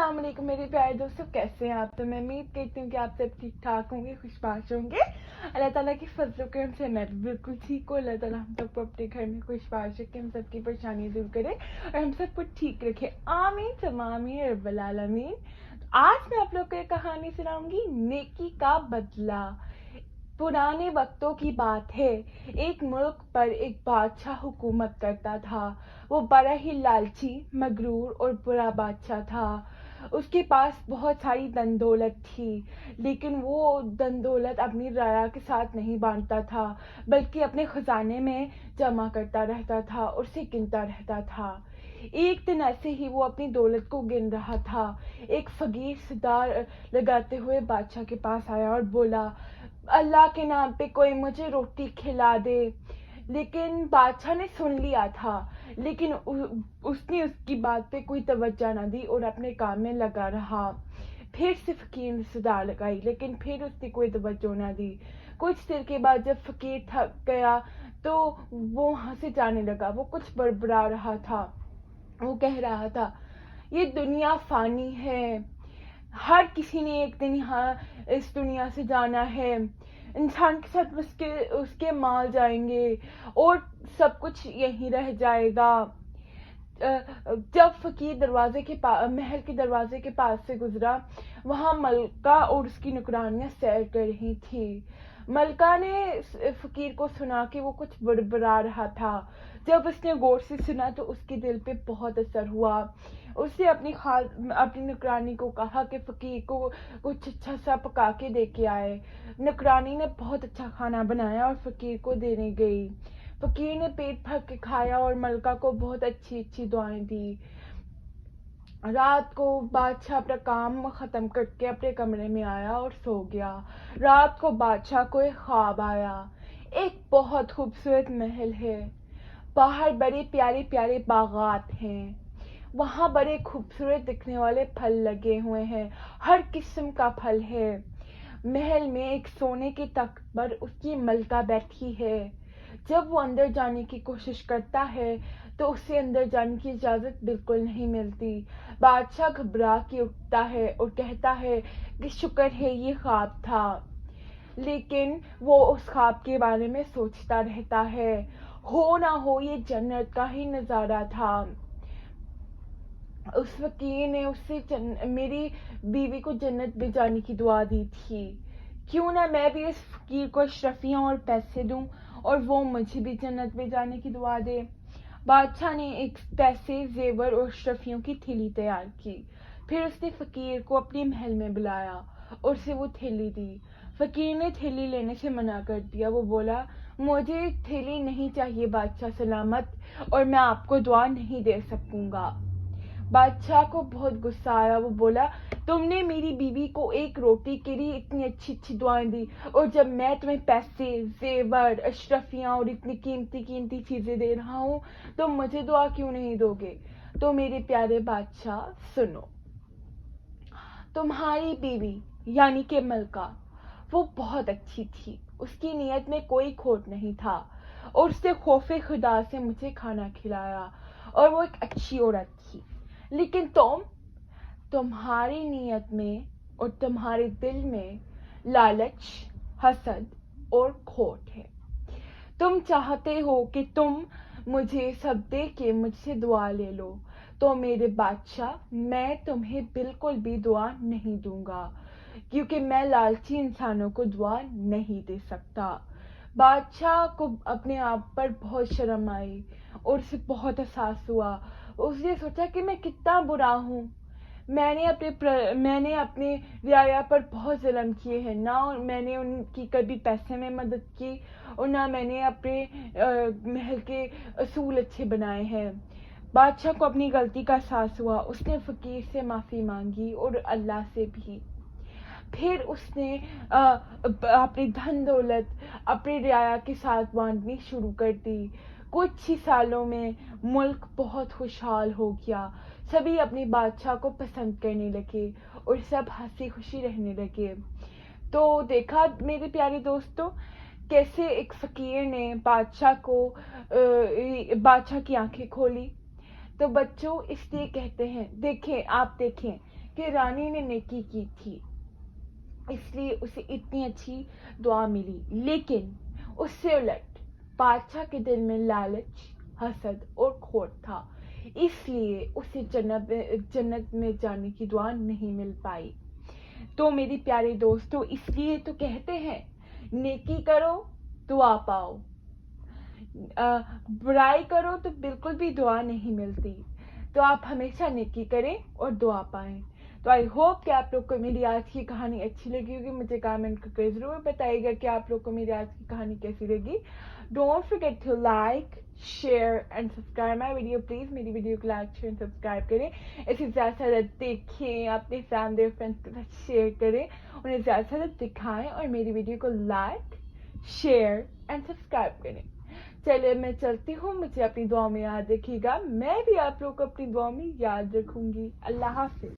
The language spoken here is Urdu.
السلام علیکم میرے پیارے دوستوں، کیسے ہیں آپ؟ تو میں امید کرتی ہوں کہ آپ سب ٹھیک ٹھاک ہوں گے، خوش باش ہوں گے۔ اللہ تعالیٰ کی فضل و کرم سے میں بھی بالکل ٹھیک ہوں۔ اللہ تعالیٰ ہم سب کو اپنے گھر میں خوش باش رکھے، ہم سب کی پریشانی دور کرے اور ہم سب کو ٹھیک رکھے، آمین ثم آمین رب العالمین۔ آج میں آپ لوگ کو ایک کہانی سناؤں گی، نیکی کا بدلہ۔ پرانے وقتوں کی بات ہے، ایک ملک پر ایک بادشاہ حکومت کرتا تھا۔ وہ بڑا ہی لالچی، مغرور اور برا بادشاہ تھا۔ اس کے پاس بہت ساری دن دولت تھی، لیکن وہ دن دولت اپنی رعایا کے ساتھ نہیں بانٹتا تھا، بلکہ اپنے خزانے میں جمع کرتا رہتا تھا اور اسے گنتا رہتا تھا۔ ایک دن ایسے ہی وہ اپنی دولت کو گن رہا تھا، ایک فقیر صدا لگاتے ہوئے بادشاہ کے پاس آیا اور بولا، اللہ کے نام پہ کوئی مجھے روٹی کھلا دے۔ لیکن بادشاہ نے سن لیا تھا، لیکن اس نے اس کی بات پہ کوئی توجہ نہ دی اور اپنے کام میں لگا رہا۔ پھر سے فقیر نے صدا لگائی، لیکن پھر اس نے کوئی توجہ نہ دی۔ کچھ دیر کے بعد جب فقیر تھک گیا تو وہ وہاں سے جانے لگا۔ وہ کچھ بڑبڑا رہا تھا، وہ کہہ رہا تھا، یہ دنیا فانی ہے، ہر کسی نے ایک دن یہاں اس دنیا سے جانا ہے، انسان کے ساتھ اس کے مال جائیں گے اور سب کچھ یہیں رہ جائے گا۔ جب فقیر محل کے دروازے کے پاس سے گزرا، وہاں ملکہ اور اس کی نوکرانیاں سیر کر رہی تھی۔ ملکہ نے فقیر کو سنا کہ وہ کچھ بڑبڑا رہا تھا۔ جب اس نے غور سے سنا تو اس کے دل پہ بہت اثر ہوا۔ اس نے اپنی نوکرانی کو کہا کہ فقیر کو کچھ اچھا سا پکا کے دے کے آئے۔ نوکرانی نے بہت اچھا کھانا بنایا اور فقیر کو دینے گئی۔ فقیر نے پیٹ بھر کے کھایا اور ملکہ کو بہت اچھی اچھی دعائیں دی۔ رات کو بادشاہ اپنا کام ختم کر کے اپنے کمرے میں آیا اور سو گیا۔ رات کو بادشاہ کو ایک خواب آیا، ایک بہت خوبصورت محل ہے، باہر بڑے پیارے پیارے باغات ہیں، وہاں بڑے خوبصورت دکھنے والے پھل لگے ہوئے ہیں، ہر قسم کا پھل ہے۔ محل میں ایک سونے کے تخت پر اس کی ملکہ بیٹھی ہے۔ جب وہ اندر جانے کی کوشش کرتا ہے تو اسے اندر جانے کی اجازت بالکل نہیں ملتی۔ بادشاہ گھبرا کے اٹھتا ہے اور کہتا ہے کہ شکر ہے یہ خواب تھا، لیکن وہ اس خواب کے بارے میں سوچتا رہتا ہے، ہو نہ ہو یہ جنت کا ہی نظارہ تھا۔ اس فقیر نے اس سے میری بیوی کو جنت میں جانے کی دعا دی تھی، کیوں نہ میں بھی اس فقیر کو اشرفیاں اور پیسے دوں اور وہ مجھے بھی جنت میں جانے کی دعا دے۔ بادشاہ نے ایک پیسے، زیور اور اشرفیوں کی تھیلی تیار کی۔ پھر اس نے فقیر کو اپنے محل میں بلایا اور اسے وہ تھیلی دی۔ فقیر نے تھیلی لینے سے منع کر دیا۔ وہ بولا، مجھے تھیلی نہیں چاہیے بادشاہ سلامت، اور میں آپ کو دعا نہیں دے سکوں گا۔ بادشاہ کو بہت غصہ آیا۔ وہ بولا، تم نے میری بیوی کو ایک روٹی کے لیے اتنی اچھی اچھی دعائیں دی، اور جب میں تمہیں پیسے، زیور، اشرفیاں اور اتنی قیمتی قیمتی چیزیں دے رہا ہوں، تم مجھے دعا کیوں نہیں دو گے؟ تو میرے پیارے بادشاہ سنو، تمہاری بیوی یعنی کہ ملکہ وہ بہت اچھی تھی، اس کی نیت میں کوئی کھوٹ نہیں تھا، اور اس نے خوف خدا سے مجھے کھانا کھلایا، اور وہ ایک اچھی عورت تھی۔ لیکن تمہاری نیت میں اور تمہارے دل میں لالچ، حسد اور کھوٹ ہے۔ تم چاہتے ہو کہ تم مجھے سب دے کے مجھ سے دعا لے لو، تو میرے بادشاہ میں تمہیں بالکل بھی دعا نہیں دوں گا، کیونکہ میں لالچی انسانوں کو دعا نہیں دے سکتا۔ بادشاہ کو اپنے آپ پر بہت شرم آئی اور اسے بہت احساس ہوا۔ اس نے سوچا کہ میں کتنا برا ہوں، میں نے اپنے رعایا پر بہت ظلم کیے ہیں، نہ میں نے ان کی کبھی پیسے میں مدد کی اور نہ میں نے اپنے محل کے اصول اچھے بنائے ہیں۔ بادشاہ کو اپنی غلطی کا احساس ہوا، اس نے فقیر سے معافی مانگی اور اللہ سے بھی۔ پھر اس نے اپنی دھن دولت اپنی رعایا کے ساتھ بانٹنی شروع کر دی۔ کچھ ہی سالوں میں ملک بہت خوشحال ہو گیا، سبھی اپنے بادشاہ کو پسند کرنے لگے اور سب ہنسی خوشی رہنے لگے۔ تو دیکھا میرے پیارے دوستوں، کیسے ایک فقیر نے بادشاہ کی آنکھیں کھولی۔ تو بچوں اس لیے کہتے ہیں، آپ دیکھیں کہ رانی نے نیکی کی تھی اس لیے اسے اتنی اچھی دعا ملی، لیکن اس سے الٹ بادشاہ کے دل میں لالچ، حسد اور کھوٹ تھا، اس لیے اسے جنت میں جانے کی دعا نہیں مل پائی۔ تو میری پیارے دوستو، اس لیے تو کہتے ہیں نیکی کرو دعا پاؤ، برائی کرو تو بالکل بھی دعا نہیں ملتی۔ تو آپ ہمیشہ نیکی کریں اور دعا پائیں۔ تو آئی ہوپ کہ آپ لوگ کو میری آج کی کہانی اچھی لگی ہوگی۔ مجھے کامنٹ کر کے ضرور بتائیے گا کہ آپ لوگ کو میری آج کی کہانی کیسی لگی۔ Don't forget to like, share and subscribe my video, please میری ویڈیو کو لائک، شیئر اینڈ سبسکرائب کریں، اسے زیادہ سے زیادہ دیکھیں، اپنے فیملی اور فرینڈس کے ساتھ شیئر کریں، انہیں زیادہ سے زیادہ دکھائیں اور میری ویڈیو کو لائک، شیئر اینڈ سبسکرائب کریں۔ چلیے میں چلتی ہوں، مجھے اپنی دعاؤں میں یاد رکھیے گا، میں بھی آپ لوگ کو اپنی دعاؤں میں یاد رکھوں گی۔ اللہ حافظ۔